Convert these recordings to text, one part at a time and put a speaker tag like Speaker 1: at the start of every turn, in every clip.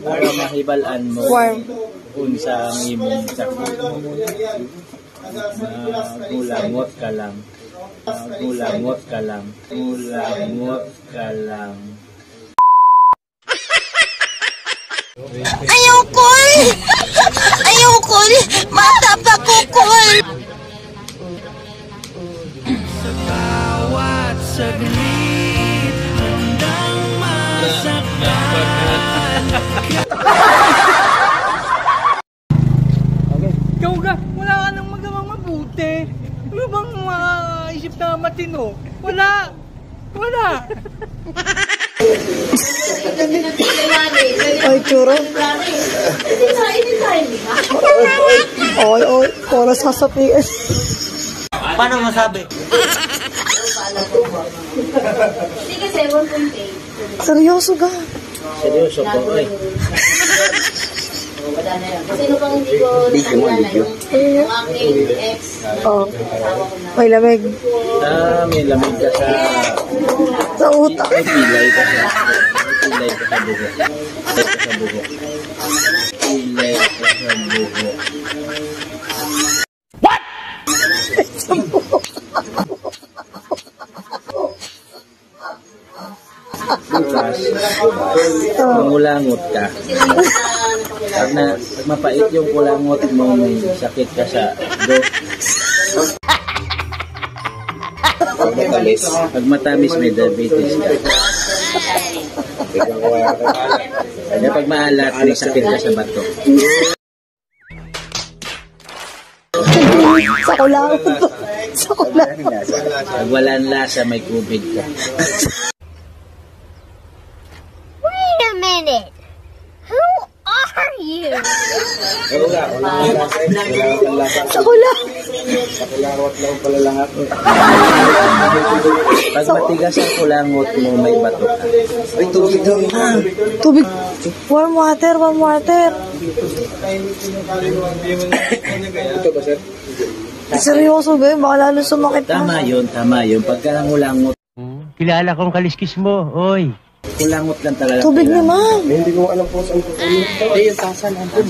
Speaker 1: para mahibalan mo unsang imong sakit. Gulangot ka lang. Gulangot ka lang. Gulangot ka lang.
Speaker 2: Ayoko! Ayoko! Mata pa ko ko!
Speaker 3: Sa bawat saglit, handang masaktan. Ikaw ka, wala ka nang magawang mabuti. Ano bang maisip na matino? Wala! Wala!
Speaker 4: Ay, churo. Oy, oras sasapiin.
Speaker 1: Paano masabi?
Speaker 2: Hindi kasi, 1.8.
Speaker 4: Seryoso ka?
Speaker 1: Seryoso po, oy.
Speaker 2: Sino pang hindi ko nakilala yung aking ex.
Speaker 4: Oh. May lamig.
Speaker 1: May lamig ka
Speaker 4: sa utak.
Speaker 1: May pilay ka sa pilay ka sa buho. Pilay ka sa buho. What? Bukas, mangulangot ka. Pag mapait yung kulangot mo, may sakit ka sa do. Pag matamis, may diabetes ka. Kaya pag maalat, may sakit ka sa bato.
Speaker 4: Sa kulangot. Sa kulangot.
Speaker 1: Pag walang lasa, may kubig ka.
Speaker 2: Wait a minute! Who are you?
Speaker 4: Sa kulangot.
Speaker 1: Pag matigas ang kulangot mo, may bato ka.
Speaker 5: Ay, tubig daw.
Speaker 4: Tubig. Warm water, warm water.
Speaker 5: Ito ba, sir?
Speaker 4: Seryoso ba yun? Baka lalo sumakit na.
Speaker 1: Tama yun. Pagka nangulangot,
Speaker 3: Kilala kong kaliskis mo, oy.
Speaker 1: kulangot lang talaga.
Speaker 4: Tubig ni ma'am.
Speaker 5: Hindi ko alam po saan po. Hindi, yung tasa lang po.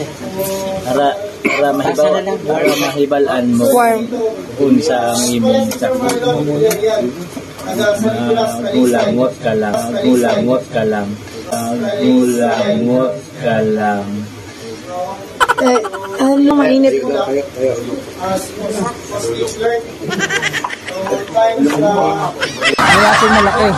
Speaker 1: Para mahibalan mo unsang imong sakit. Gulangot ka lang. Gulangot ka lang. Gulangot ka lang.
Speaker 4: Ano, mainit.
Speaker 1: Ayasin malaki.